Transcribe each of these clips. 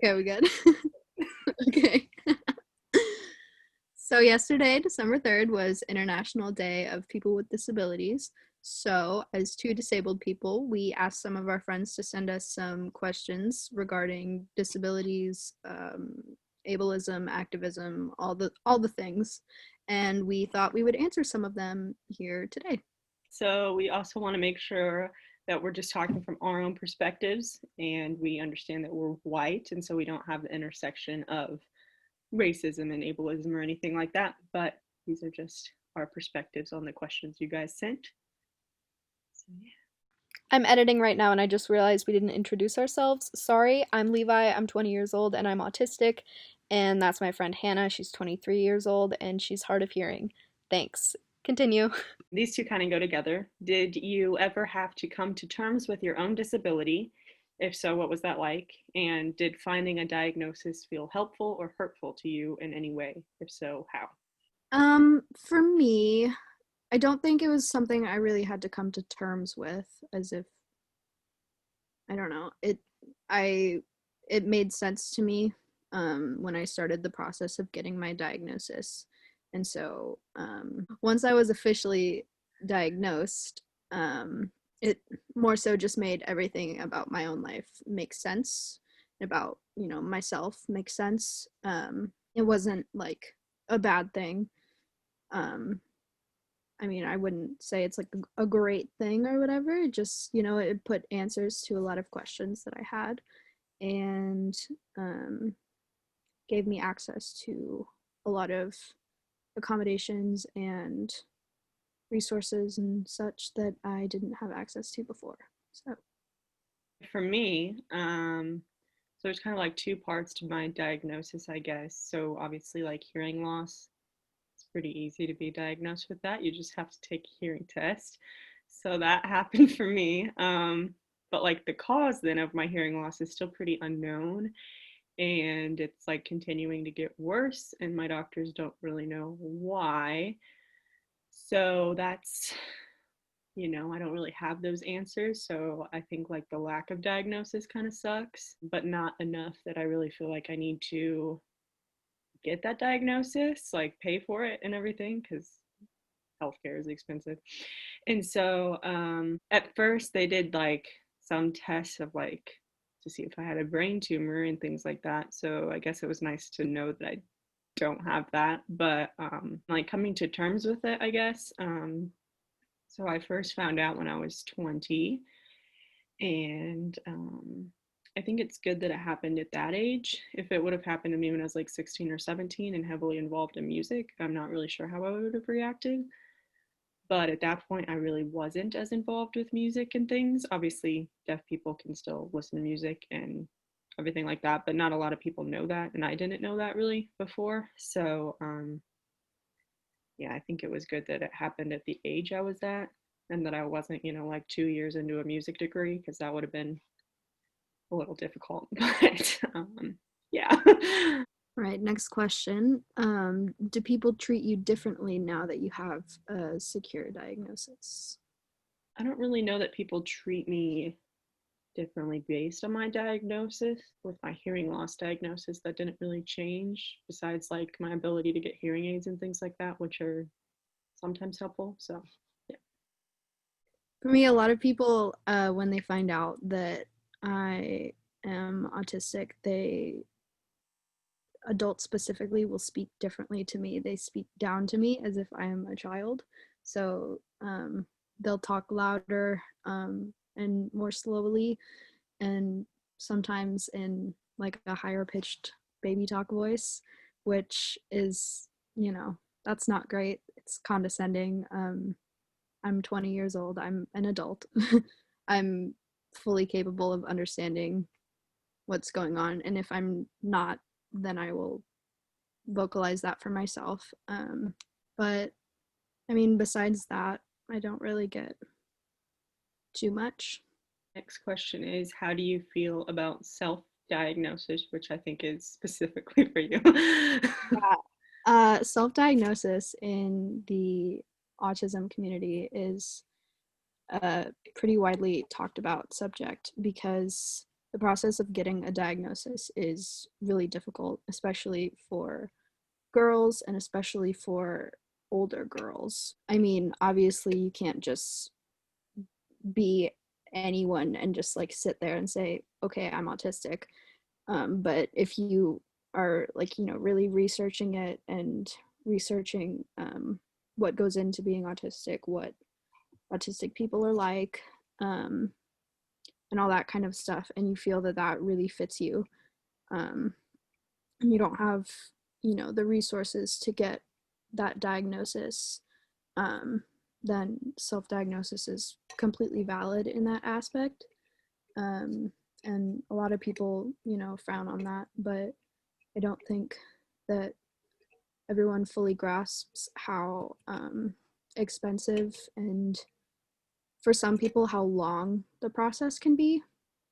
Okay, we good? Okay. So yesterday, December 3rd, was International Day of People with Disabilities. So, as two disabled people, we asked some of our friends to send us some questions regarding disabilities, ableism, activism, all the things, and we thought we would answer some of them here today. So we also want to make sure that we're just talking from our own perspectives and we understand that we're white, and so we don't have the intersection of racism and ableism or anything like that. But these are just our perspectives on the questions you guys sent. So, yeah. I'm editing right now and I just realized we didn't introduce ourselves. Sorry, I'm Levi, I'm 20 years old and I'm autistic. And that's my friend Hannah, she's 23 years old and she's hard of hearing. Thanks. Continue. These two kind of go together. Did you ever have to come to terms with your own disability? If so, what was that like? And did finding a diagnosis feel helpful or hurtful to you in any way? If so, how? For me, I don't think it was something I really had to come to terms with, as if, I don't know, it made sense to me when I started the process of getting my diagnosis. And so once I was officially diagnosed, it more so just made everything about my own life make sense, about, myself make sense. It wasn't like a bad thing. I mean, I wouldn't say it's like a great thing or whatever. It just, it put answers to a lot of questions that I had, and gave me access to a lot of accommodations and resources and such that I didn't have access to before. So For me, so there's kind of like two parts to my diagnosis, I guess. So obviously, like hearing loss, it's pretty easy to be diagnosed with that. You just have to take a hearing test. So that happened for me. But like the cause then of my hearing loss is still pretty unknown, and it's like continuing to get worse, and my doctors don't really know why. So that's, I don't really have those answers. So I think like the lack of diagnosis kind of sucks, but not enough that I really feel like I need to get that diagnosis, like pay for it and everything, because healthcare is expensive. And so at first they did like some tests of like to see if I had a brain tumor and things like that. So I guess it was nice to know that I don't have that, but like coming to terms with it, I guess. So I first found out when I was 20, and I think it's good that it happened at that age. If it would have happened to me when I was like 16 or 17 and heavily involved in music, I'm not really sure how I would have reacted. But at that point, I really wasn't as involved with music and things. Obviously, deaf people can still listen to music and everything like that, but not a lot of people know that. And I didn't know that really before. So, yeah, I think it was good that it happened at the age I was at, and that I wasn't, like 2 years into a music degree, because that would have been a little difficult. But yeah. right, next question. Do people treat you differently now that you have a secure diagnosis? I don't really know that people treat me differently based on my diagnosis. With my hearing loss diagnosis, that didn't really change, besides like my ability to get hearing aids and things like that, which are sometimes helpful. So yeah. For me, a lot of people, when they find out that I am autistic, adults specifically, will speak differently to me. They speak down to me as if I am a child. So they'll talk louder and more slowly, and sometimes in like a higher pitched baby talk voice, which is, that's not great. It's condescending. I'm 20 years old. I'm an adult. I'm fully capable of understanding what's going on. And if I'm not, then I will vocalize that for myself. But I mean, besides that, I don't really get too much. Next question is, how do you feel about self-diagnosis, which I think is specifically for you? Yeah. Self-diagnosis in the autism community is a pretty widely talked about subject, because the process of getting a diagnosis is really difficult, especially for girls and especially for older girls. I mean, obviously, you can't just be anyone and just like sit there and say, okay, I'm autistic. But if you are like, you know, really researching it and researching what goes into being autistic, what autistic people are like, and all that kind of stuff, and you feel that that really fits you, and you don't have, you know, the resources to get that diagnosis, um, then self-diagnosis is completely valid in that aspect. Um, and a lot of people, you know, frown on that, but I don't think that everyone fully grasps how expensive and for some people how long the process can be.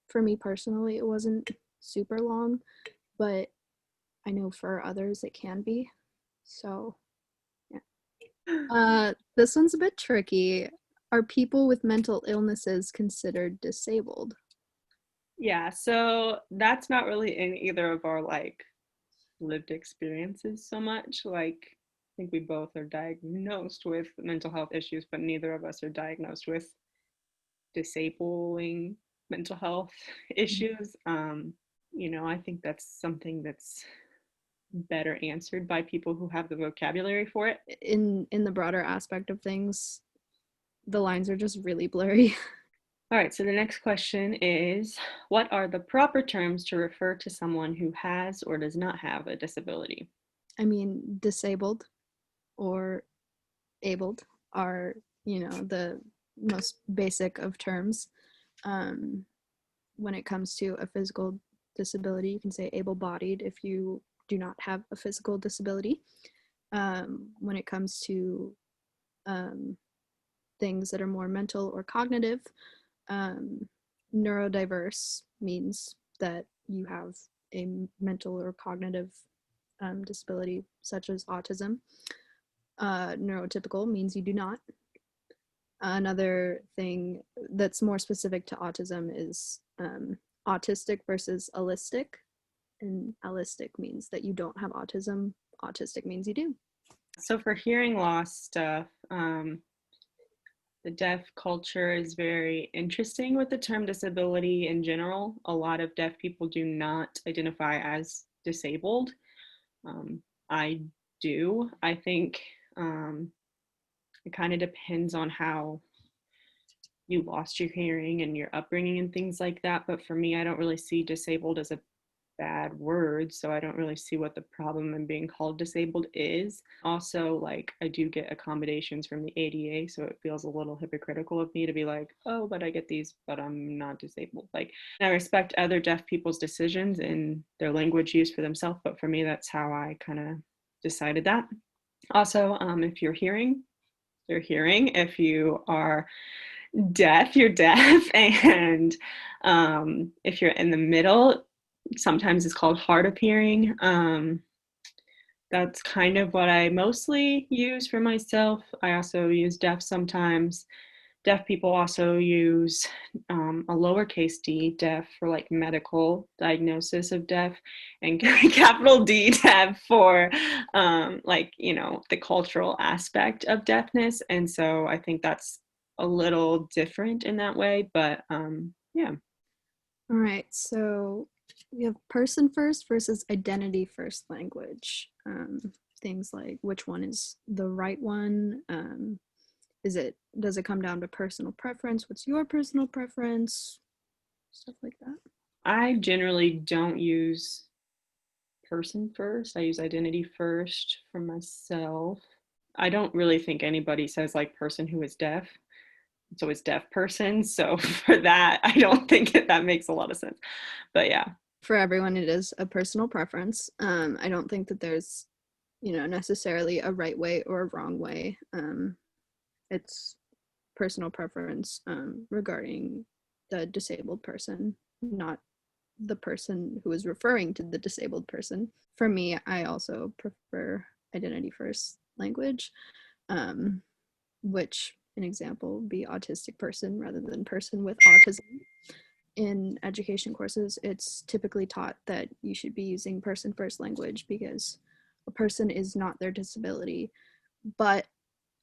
For me personally, it wasn't super long, but I know for others it can be. So, yeah. This one's a bit tricky. Are people with mental illnesses considered disabled? Yeah, so that's not really in either of our like lived experiences so much. Like, I think we both are diagnosed with mental health issues, but neither of us are diagnosed with disabling mental health issues. You know, I think that's something that's better answered by people who have the vocabulary for it. In the broader aspect of things, the lines are just really blurry. All right, so the next question is, what are the proper terms to refer to someone who has or does not have a disability? I mean, disabled or abled are, you know, the most basic of terms. Um, when it comes to a physical disability, you can say able bodied if you do not have a physical disability. When it comes to um, things that are more mental or cognitive, um, neurodiverse means that you have a mental or cognitive disability, such as autism. Neurotypical means you do not. Another thing that's more specific to autism is autistic versus allistic. And allistic means that you don't have autism. Autistic means you do. So for hearing loss stuff, the deaf culture is very interesting with the term disability in general. A lot of deaf people do not identify as disabled. I do. I think it kind of depends on how you lost your hearing and your upbringing and things like that. But for me, I don't really see disabled as a bad word, so I don't really see what the problem in being called disabled is. Also, like, I do get accommodations from the ADA, so it feels a little hypocritical of me to be like, oh, but I get these, but I'm not disabled. Like, I respect other deaf people's decisions and their language use for themselves, but for me, that's how I kind of decided that. Also, if you're hearing, you're hearing. If you are deaf, you're deaf. And if you're in the middle, sometimes it's called hard of hearing. That's kind of what I mostly use for myself. I also use deaf sometimes. Deaf people also use a lowercase d, deaf, for like medical diagnosis of deaf, and capital D, deaf, for like, you know, the cultural aspect of deafness. And so I think that's a little different in that way, but yeah. All right, so we have person first versus identity first language. Things like which one is the right one? Does it come down to personal preference? What's your personal preference? Stuff like that. I generally don't use person first. I use identity first for myself. I don't really think anybody says like person who is deaf. It's always deaf person. So for that, I don't think that makes a lot of sense. But yeah. For everyone, it is a personal preference. I don't think that there's, you know, necessarily a right way or a wrong way. It's personal preference regarding the disabled person, not the person who is referring to the disabled person. For me, I also prefer identity first language, which an example would be autistic person rather than person with autism. in education courses, it's typically taught that you should be using person first language because a person is not their disability. But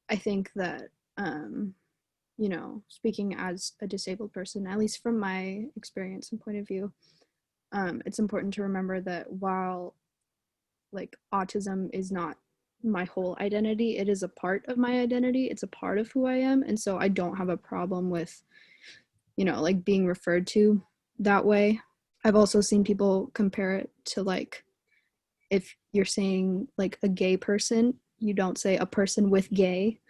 I think that, you know, speaking as a disabled person, at least from my experience and point of view, it's important to remember that while like autism is not my whole identity, it is a part of my identity. It's a part of who I am. And so I don't have a problem with, you know, like being referred to that way. I've also seen people compare it to like if you're saying like a gay person, you don't say a person with gay,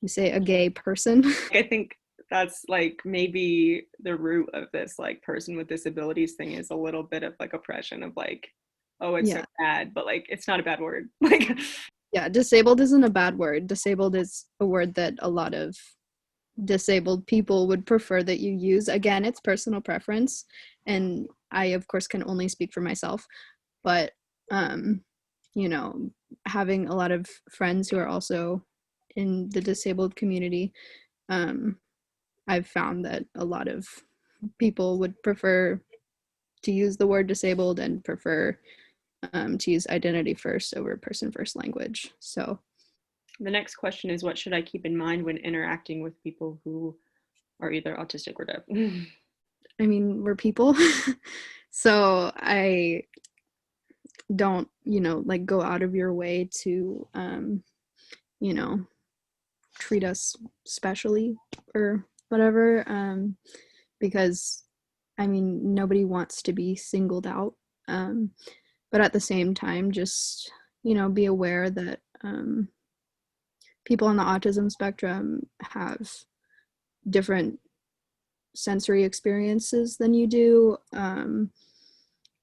you say a gay person. I think that's like maybe the root of this like person with disabilities thing is a little bit of like oppression of like, oh, it's so Yeah. bad, but like it's not a bad word. Like Yeah, disabled isn't a bad word. Disabled is a word that a lot of disabled people would prefer that you use. Again, it's personal preference, and I of course can only speak for myself, but you know, having a lot of friends who are also in the disabled community, um I've found that a lot of people would prefer to use the word disabled and prefer to use identity first over person first language. So the next question is, what should I keep in mind when interacting with people who are either autistic or deaf? I mean, we're people. So I don't, you know, like go out of your way to, you know, treat us specially or whatever. Because I mean, nobody wants to be singled out. Um, but at the same time, just, you know, be aware that people on the autism spectrum have different sensory experiences than you do,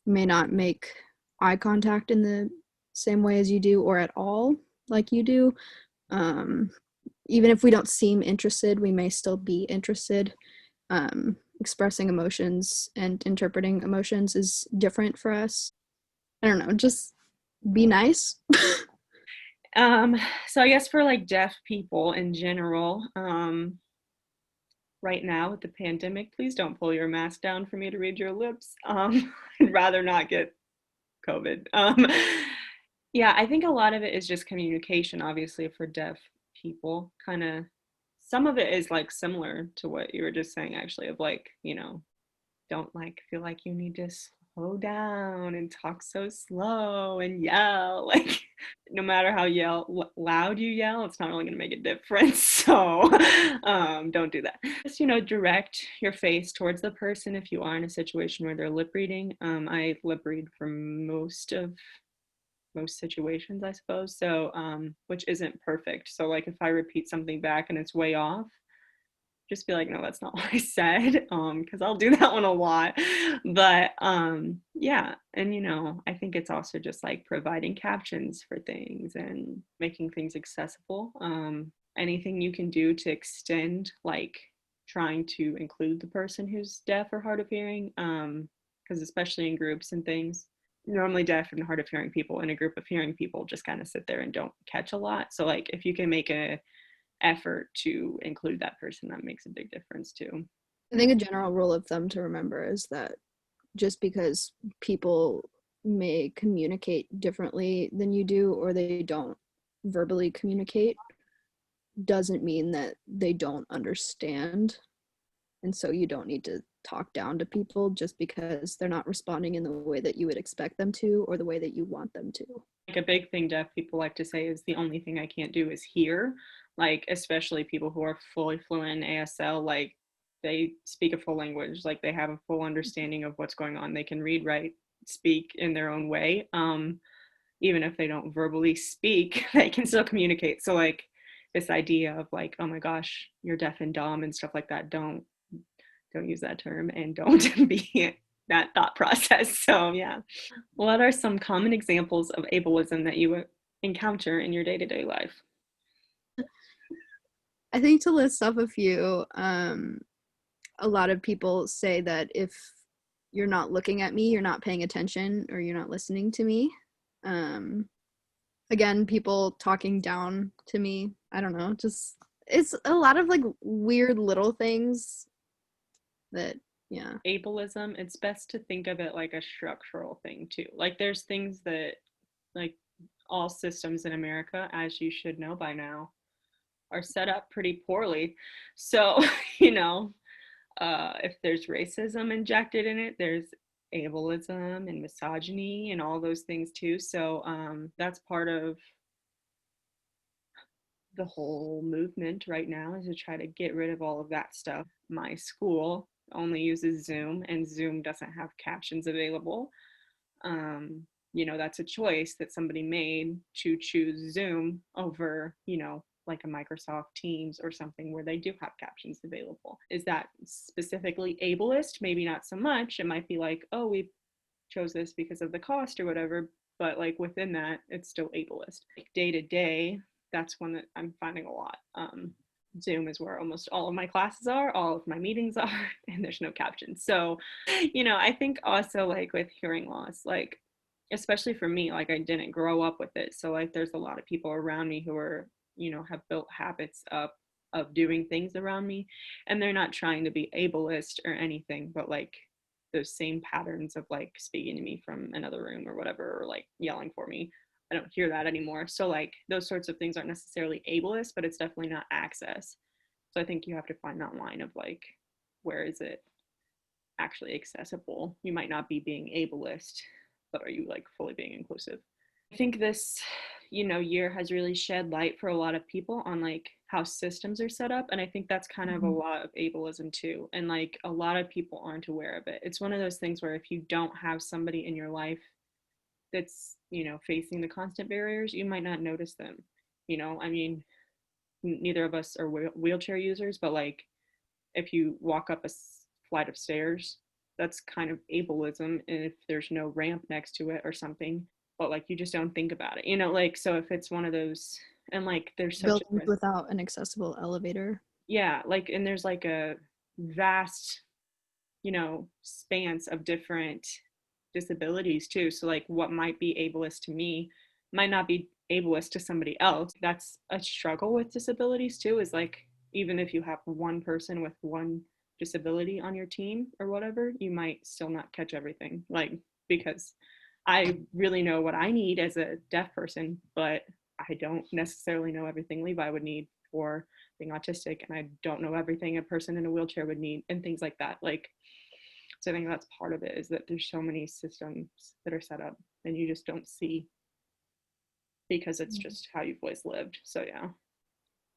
may not make eye contact in the same way as you do or at all like you do. Um, Even if we don't seem interested, we may still be interested. Expressing emotions and interpreting emotions is different for us. I don't know, just be nice. Um, so I guess for like deaf people in general, right now with the pandemic, please don't pull your mask down for me to read your lips. I'd rather not get COVID. Yeah, I think a lot of it is just communication, obviously, for deaf people. Kind of, some of it is like similar to what you were just saying, actually, of like, you know, don't like feel like you need to slow down and talk so slow and yell. Like, no matter how loud you yell, it's not really going to make a difference. So don't do that. Just, you know, direct your face towards the person if you are in a situation where they're lip reading. I lip read for most situations, I suppose. So which isn't perfect. So like if I repeat something back and it's way off, just be like, no, that's not what I said, because I'll do that one a lot. But yeah, and you know, I think it's also just like providing captions for things and making things accessible. Anything you can do to extend, like trying to include the person who's deaf or hard of hearing, because especially in groups and things, normally deaf and hard of hearing people in a group of hearing people just kind of sit there and don't catch a lot. So like if you can make a effort to include that person, that makes a big difference too. I think a general rule of thumb to remember is that just because people may communicate differently than you do or they don't verbally communicate doesn't mean that they don't understand. And so you don't need to talk down to people just because they're not responding in the way that you would expect them to or the way that you want them to. Like a big thing deaf people like to say is the only thing I can't do is hear. Like especially people who are fully fluent in ASL, like they speak a full language, like they have a full understanding of what's going on. They can read, write, speak in their own way. Even if they don't verbally speak, they can still communicate. So like this idea of like, oh my gosh, you're deaf and dumb and stuff like that, don't use that term and don't be that thought process. So yeah. What are some common examples of ableism that you encounter in your day-to-day life? I think to list off a few, a lot of people say that if you're not looking at me, you're not paying attention or you're not listening to me. Um, Again, people talking down to me. I don't know, just it's a lot of like weird little things that Yeah. Ableism, it's best to think of it like a structural thing too. Like there's things that, like, all systems in America, as you should know by now, are set up pretty poorly. So, you know, if there's racism injected in it, there's ableism and misogyny and all those things too. So that's part of the whole movement right now, is to try to get rid of all of that stuff. My school only uses Zoom, and Zoom doesn't have captions available. You know, that's a choice that somebody made to choose Zoom over, you know, like a Microsoft Teams or something where they do have captions available. Is that specifically ableist? Maybe not so much. It might be like, oh, we chose this because of the cost or whatever, but like within that, it's still ableist. Like day to day, that's one that I'm finding a lot. Zoom is where almost all of my classes are, all of my meetings are, and there's no captions. So, you know, I think also like with hearing loss, like, especially for me, like I didn't grow up with it. So like there's a lot of people around me who are, you know, have built habits up of doing things around me, and they're not trying to be ableist or anything, but like those same patterns of like speaking to me from another room or whatever, or like yelling for me, I don't hear that anymore. So like those sorts of things aren't necessarily ableist, but it's definitely not access. So I think you have to find that line of like, where is it actually accessible? You might not be being ableist, but are you like fully being inclusive? I think this, you know, year has really shed light for a lot of people on like how systems are set up. And I think that's kind of a lot of ableism too. And like a lot of people aren't aware of it. It's one of those things where if you don't have somebody in your life that's, you know, facing the constant barriers, you might not notice them. You know, I mean, neither of us are wheelchair users, but like if you walk up a flight of stairs, that's kind of ableism. And if there's no ramp next to it or something, but like you just don't think about it, you know, like, so if it's one of those, and like there's such Buildings without an accessible elevator. yeah, like, and there's like a vast, you know, spans of different disabilities too. So like what might be ableist to me might not be ableist to somebody else. That's a struggle with disabilities too, is like even if you have one person with one disability on your team or whatever, you might still not catch everything. Like, because I really know what I need as a deaf person, but I don't necessarily know everything Levi would need for being autistic, and I don't know everything a person in a wheelchair would need, and things like that. Like, so I think that's part of it, is that there's so many systems that are set up and you just don't see because it's just how you've always lived. So yeah.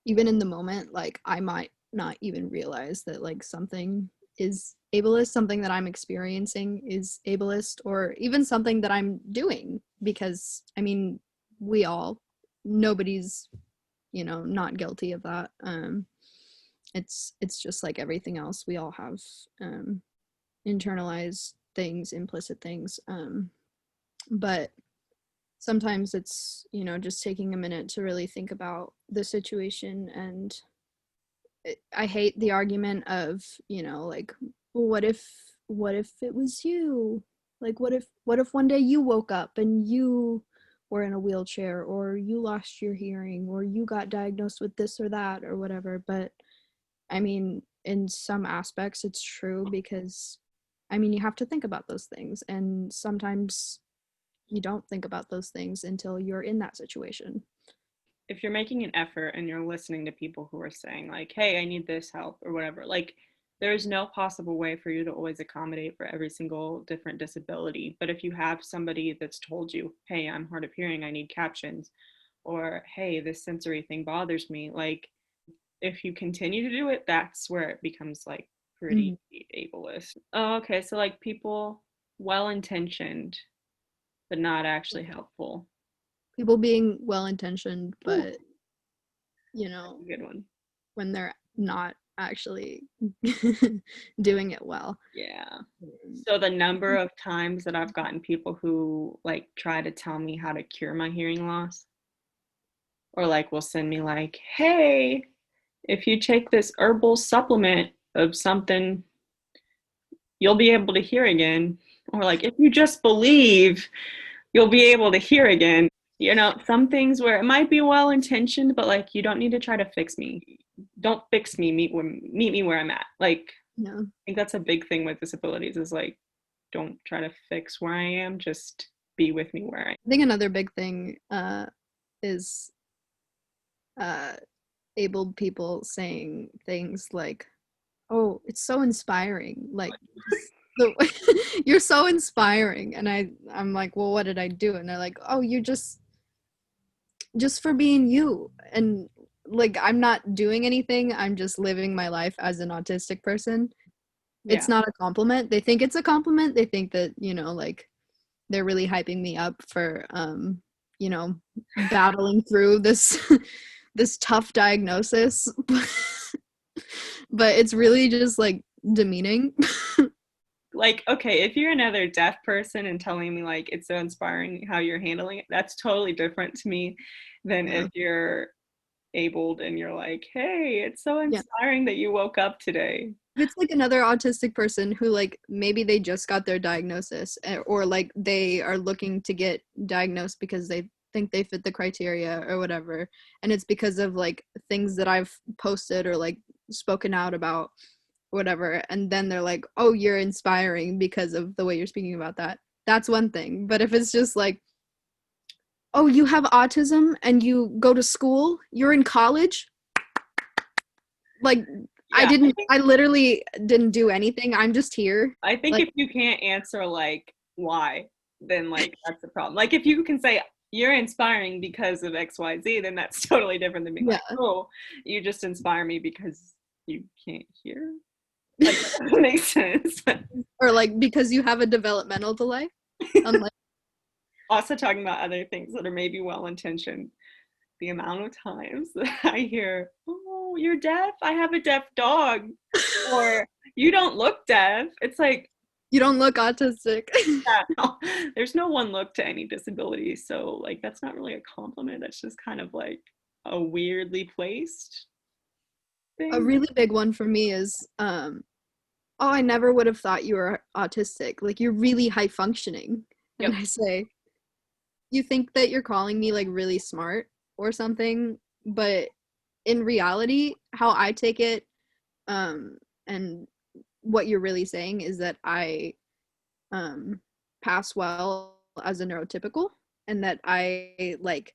Even in the moment, like I might not even realize that like something is ableist, something that I'm experiencing is ableist, or even something that I'm doing, because I mean, we all, nobody's, you know, not guilty of that. It's just like everything else. We all have internalized things, implicit things. But sometimes it's, you know, just taking a minute to really think about the situation. And I hate the argument of, you know, like, well, what if it was you? Like, what if one day you woke up and you were in a wheelchair, or you lost your hearing, or you got diagnosed with this or that or whatever. But I mean, in some aspects it's true, because I mean, you have to think about those things, and sometimes you don't think about those things until you're in that situation. If you're making an effort and you're listening to people who are saying like, hey, I need this help or whatever, like there's no possible way for you to always accommodate for every single different disability. But if you have somebody that's told you, hey, I'm hard of hearing, I need captions, or hey, this sensory thing bothers me, like if you continue to do it, that's where it becomes like pretty ableist. Oh, okay, so like people well-intentioned but not actually helpful. People being well intentioned, Ooh, but you know, good one. when they're not actually doing it well. Yeah. So the number of times that I've gotten people who like try to tell me how to cure my hearing loss, or like will send me like, hey, if you take this herbal supplement of something, you'll be able to hear again. Or like, if you just believe, you'll be able to hear again. You know, some things where it might be well intentioned, but like you don't need to try to fix me. Don't fix me. Meet me where I'm at. Like, Yeah. I think that's a big thing with disabilities is like, don't try to fix where I am, just be with me where I am. I think another big thing is uh, abled people saying things like, "Oh, it's so inspiring." Like, you're so inspiring, and I'm like, "Well, what did I do?" And they're like, "Oh, you're just for being you." And like, I'm not doing anything. I'm just living my life as an autistic person. Yeah. It's not a compliment. They think it's a compliment. They think that, like they're really hyping me up for you know, battling through this this tough diagnosis. But it's really just like demeaning. Like, okay, if you're another deaf person and telling me like it's so inspiring how you're handling it, that's totally different to me than Yeah. if you're abled and you're like, hey, it's so Yeah. inspiring that you woke up today. If it's like another autistic person who like maybe they just got their diagnosis or like they are looking to get diagnosed because they think they fit the criteria or whatever, and it's because of like things that I've posted or like spoken out about, whatever, and then they're like, oh, you're inspiring because of the way you're speaking about that, that's one thing. But if it's just like, oh, you have autism and you go to school, you're in college, like, Yeah, I literally didn't do anything, I'm just here. I think Like, if you can't answer like why, then like that's the problem. Like if you can say you're inspiring because of XYZ, then that's totally different than being yeah. like, oh, you just inspire me because you can't hear. Like that doesn't make sense. Or like because you have a developmental delay. I'm like, Also talking about other things that are maybe well intentioned. The amount of times that I hear, oh, you're deaf? I have a deaf dog. Or you don't look deaf. It's like, you don't look autistic. yeah, no, there's no one look to any disability. So, like, that's not really a compliment. That's just kind of like a weirdly placed A thing. really big one for me is oh, I never would have thought you were autistic, like you're really high functioning. And Yep. I say, you think that you're calling me like really smart or something, but in reality, how I take it, and what you're really saying is that I um pass well as a neurotypical, and that I like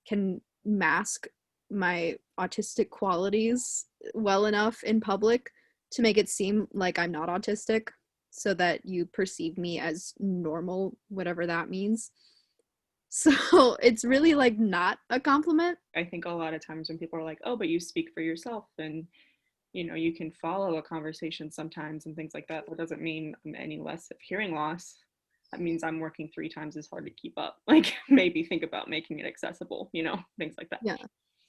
can mask my autistic qualities well enough in public to make it seem like I'm not autistic, so that you perceive me as normal, whatever that means. So it's really like not a compliment. I think a lot of times when people are like, oh, but you speak for yourself and you can follow a conversation sometimes and things like that. That doesn't mean I'm any less of hearing loss. That means I'm working 3 times as hard to keep up. Like maybe think about making it accessible, things like that. Yeah.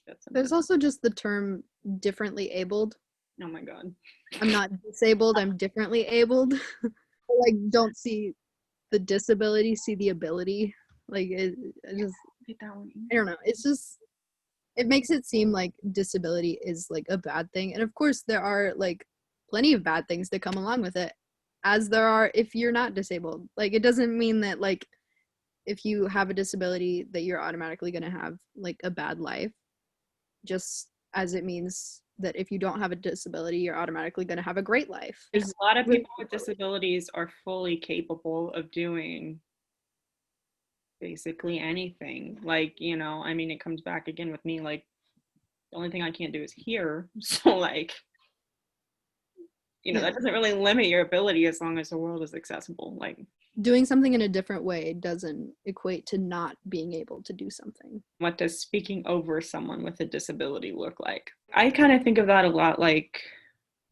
That's There's also just the term differently abled. oh my God. I'm not disabled, I'm differently abled. Like, don't see the disability, see the ability. Like, it just, Get that one. I don't know. It's just, it makes it seem like disability is like a bad thing. And of course, there are like plenty of bad things that come along with it, as there are if you're not disabled. Like, it doesn't mean that, like, if you have a disability, that you're automatically going to have like a bad life, just as it means that if you don't have a disability, you're automatically going to have a great life. A There's lot of really, people with disabilities are fully capable of doing basically anything. Like, I mean, it comes back again with me, like, the only thing I can't do is hear. So, like, yeah, that doesn't really limit your ability as long as the world is accessible. Like, doing something in a different way doesn't equate to not being able to do something. what does speaking over someone with a disability look like? I kind of think of that a lot like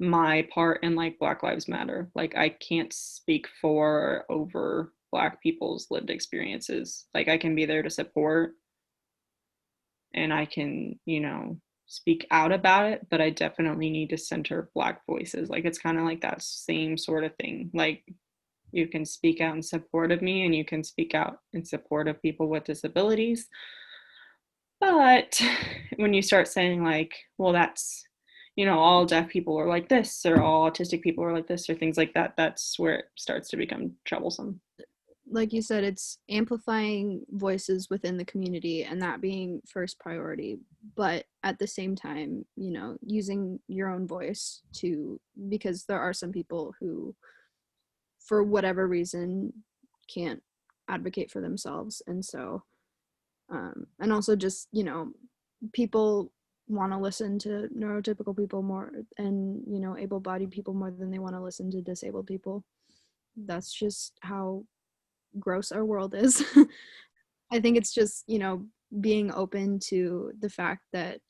my part in like Black Lives Matter. Like, I can't speak for or over Black people's lived experiences. Like, I can be there to support and I can, speak out about it, but I definitely need to center Black voices. Like, it's kind of like that same sort of thing. Like, you can speak out in support of me and you can speak out in support of people with disabilities. But when you start saying, like, well, that's, all deaf people are like this, or all autistic people are like this, or things like that, that's where it starts to become troublesome. like you said, it's amplifying voices within the community and that being first priority. But at the same time, using your own voice to, because there are some people who, for whatever reason, can't advocate for themselves. And so, and also just, people want to listen to neurotypical people more and, able bodied people more than they want to listen to disabled people. That's just how gross our world is. I think it's just, being open to the fact that,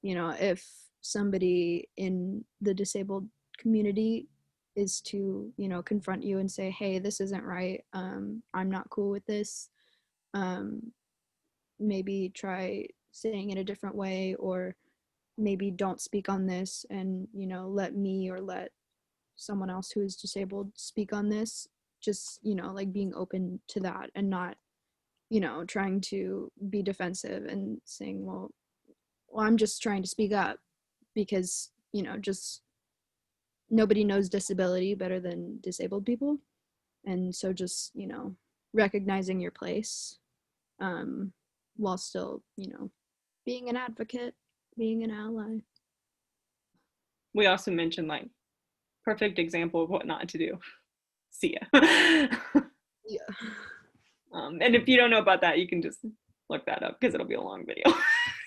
if somebody in the disabled community is to, confront you and say, hey, this isn't right. I'm not cool with this. Um, Maybe try saying it a different way, or maybe don't speak on this and, let me or let someone else who is disabled speak on this. Just, like being open to that and not, trying to be defensive and saying, well, I'm just trying to speak up because, just nobody knows disability better than disabled people. And so just, recognizing your place, um, while still, being an advocate, being an ally. We also mentioned like perfect example of what not to do. See ya. Yeah. And if you don't know about that, you can just look that up because it'll be a long video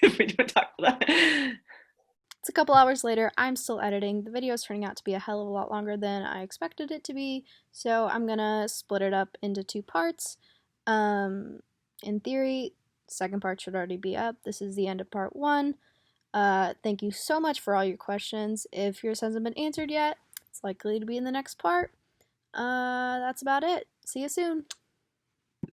if we don't talk about that. It's a couple hours later. I'm still editing. The video is turning out to be a hell of a lot longer than I expected it to be, so I'm gonna split it up into two parts. In theory, the second part should already be up. This is the end of part one. Thank you so much for all your questions. If yours hasn't been answered yet, it's likely to be in the next part. That's about it. See you soon.